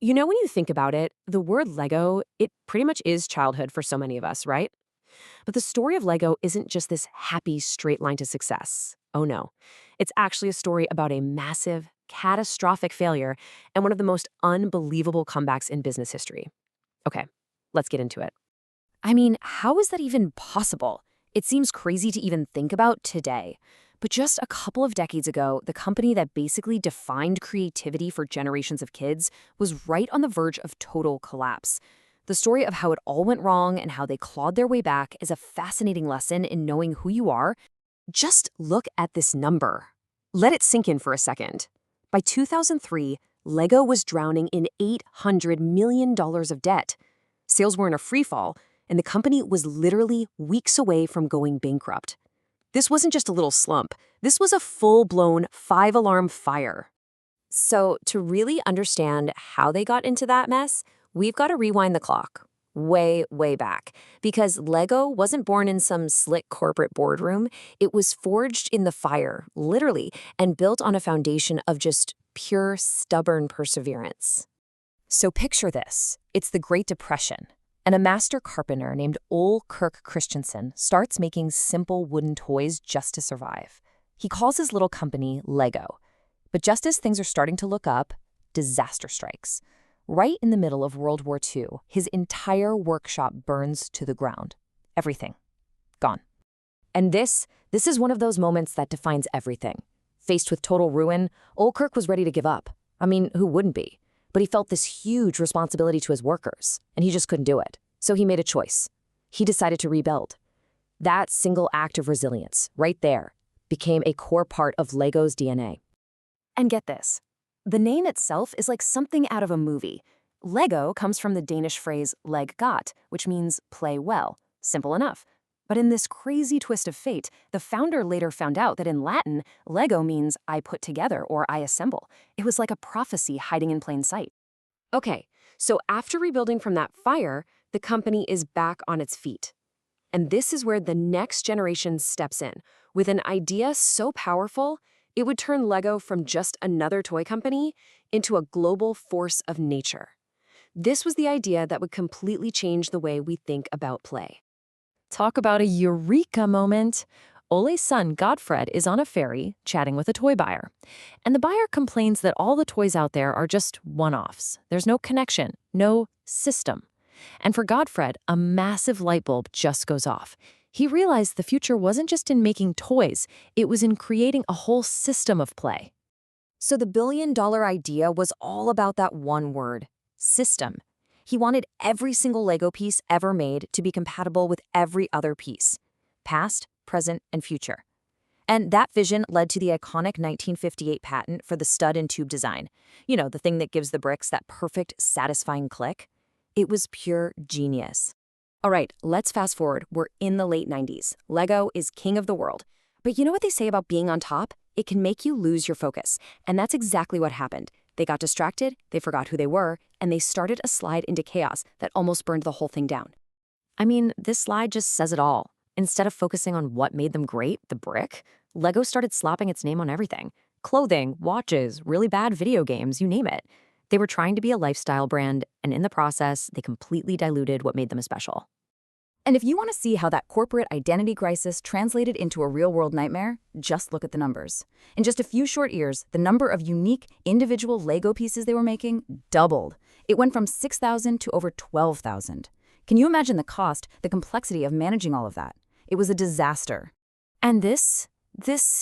When you think about it, the word Lego, it pretty much is childhood for so many of us, right? But the story of Lego isn't just this happy straight line to success. Oh no. It's actually a story about a massive, catastrophic failure and one of the most unbelievable comebacks in business history. Okay, let's get into it. I mean, how is that even possible? It seems crazy to even think about today. But just a couple of decades ago, the company that basically defined creativity for generations of kids was right on the verge of total collapse. The story of how it all went wrong and how they clawed their way back is a fascinating lesson in knowing who you are. Just look at this number. Let it sink in for a second. By 2003, Lego was drowning in $800 million of debt. Sales were in a freefall, and the company was literally weeks away from going bankrupt. This wasn't just a little slump. This was a full-blown five-alarm fire. So to really understand how they got into that mess, we've got to rewind the clock way, way back. Because Lego wasn't born in some slick corporate boardroom. It was forged in the fire, literally, and built on a foundation of just pure, stubborn perseverance. So picture this. It's the Great Depression, and a master carpenter named Ole Kirk Christensen starts making simple wooden toys just to survive. He calls his little company Lego. But just as things are starting to look up, disaster strikes. Right in the middle of World War II, his entire workshop burns to the ground. Everything. Gone. And this is one of those moments that defines everything. Faced with total ruin, Ole Kirk was ready to give up. I mean, who wouldn't be? But he felt this huge responsibility to his workers, and he just couldn't do it. So he made a choice. He decided to rebuild. That single act of resilience, right there, became a core part of Lego's DNA. And get this. The name itself is like something out of a movie. Lego comes from the Danish phrase leg godt, which means play well. Simple enough. But in this crazy twist of fate, the founder later found out that in Latin, Lego means I put together or I assemble. It was like a prophecy hiding in plain sight. Okay, so after rebuilding from that fire, the company is back on its feet. And this is where the next generation steps in, with an idea so powerful, it would turn Lego from just another toy company into a global force of nature. This was the idea that would completely change the way we think about play. Talk about a eureka moment. Ole's son, Godfred, is on a ferry chatting with a toy buyer. And the buyer complains that all the toys out there are just one-offs. There's no connection, no system. And for Godfred, a massive light bulb just goes off. He realized the future wasn't just in making toys, it was in creating a whole system of play. So the billion-dollar idea was all about that one word, system. He wanted every single Lego piece ever made to be compatible with every other piece, past, present, and future. And that vision led to the iconic 1958 patent for the stud and tube design. You know, the thing that gives the bricks that perfect, satisfying click. It was pure genius. All right, let's fast forward. We're in the late 90s. Lego is king of the world. But you know what they say about being on top? It can make you lose your focus. And that's exactly what happened. They got distracted, they forgot who they were, and they started a slide into chaos that almost burned the whole thing down. I mean, this slide just says it all. Instead of focusing on what made them great, the brick, Lego started slapping its name on everything. Clothing, watches, really bad video games, you name it. They were trying to be a lifestyle brand, and in the process, they completely diluted what made them special. And if you want to see how that corporate identity crisis translated into a real-world nightmare, just look at the numbers. In just a few short years, the number of unique, individual Lego pieces they were making doubled. It went from 6,000 to over 12,000. Can you imagine the cost, the complexity of managing all of that? It was a disaster. And this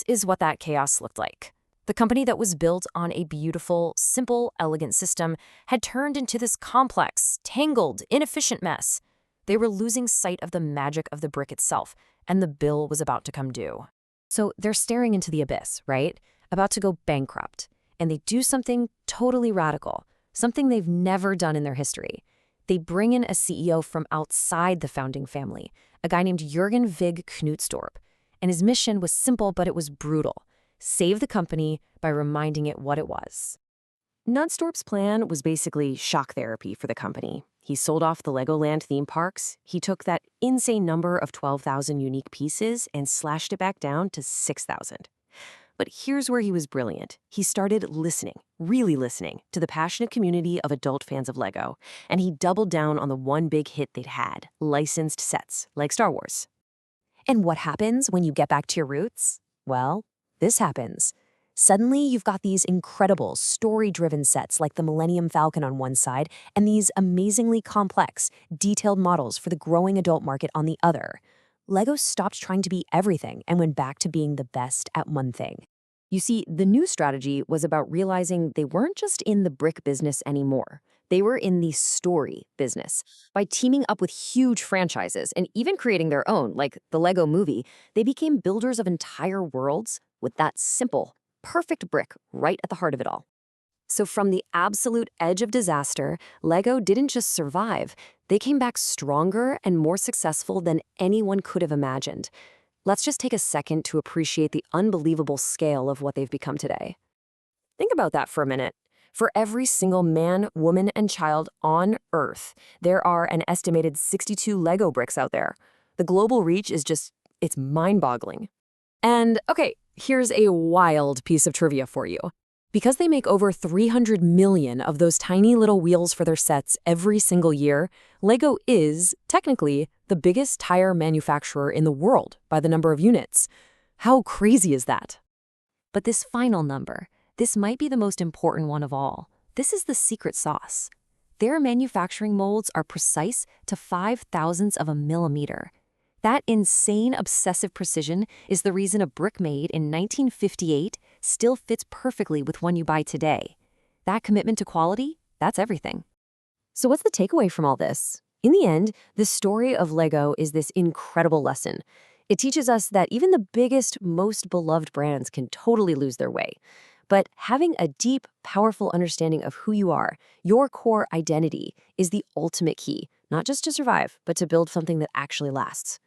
is what that chaos looked like. The company that was built on a beautiful, simple, elegant system had turned into this complex, tangled, inefficient mess. They were losing sight of the magic of the brick itself, and the bill was about to come due. So they're staring into the abyss, right? About to go bankrupt. And they do something totally radical, something they've never done in their history. They bring in a CEO from outside the founding family, a guy named Jürgen Vig Knutstorp. And his mission was simple, but it was brutal. Save the company by reminding it what it was. Knutstorp's plan was basically shock therapy for the company. He sold off the Legoland theme parks. He took that insane number of 12,000 unique pieces and slashed it back down to 6,000. But here's where he was brilliant. He started listening, really listening, to the passionate community of adult fans of Lego, and he doubled down on the one big hit they'd had, licensed sets, like Star Wars. And what happens when you get back to your roots? Well, this happens. Suddenly, you've got these incredible, story-driven sets like the Millennium Falcon on one side and these amazingly complex, detailed models for the growing adult market on the other. Lego stopped trying to be everything and went back to being the best at one thing. You see, the new strategy was about realizing they weren't just in the brick business anymore. They were in the story business. By teaming up with huge franchises and even creating their own, like the Lego Movie, they became builders of entire worlds with that simple, perfect brick right at the heart of it all. So from the absolute edge of disaster, Lego didn't just survive. They came back stronger and more successful than anyone could have imagined. Let's just take a second to appreciate the unbelievable scale of what they've become today. Think about that for a minute. For every single man, woman, and child on Earth, there are an estimated 62 Lego bricks out there. The global reach is it's mind-boggling. And okay, here's a wild piece of trivia for you. Because they make over 300 million of those tiny little wheels for their sets every single year, Lego is, technically, the biggest tire manufacturer in the world by the number of units. How crazy is that? But this final number, this might be the most important one of all. This is the secret sauce. Their manufacturing molds are precise to 5/1000ths of a millimeter. That insane obsessive precision is the reason a brick made in 1958 still fits perfectly with one you buy today. That commitment to quality, that's everything. So what's the takeaway from all this? In the end, the story of Lego is this incredible lesson. It teaches us that even the biggest, most beloved brands can totally lose their way. But having a deep, powerful understanding of who you are, your core identity, is the ultimate key, not just to survive, but to build something that actually lasts.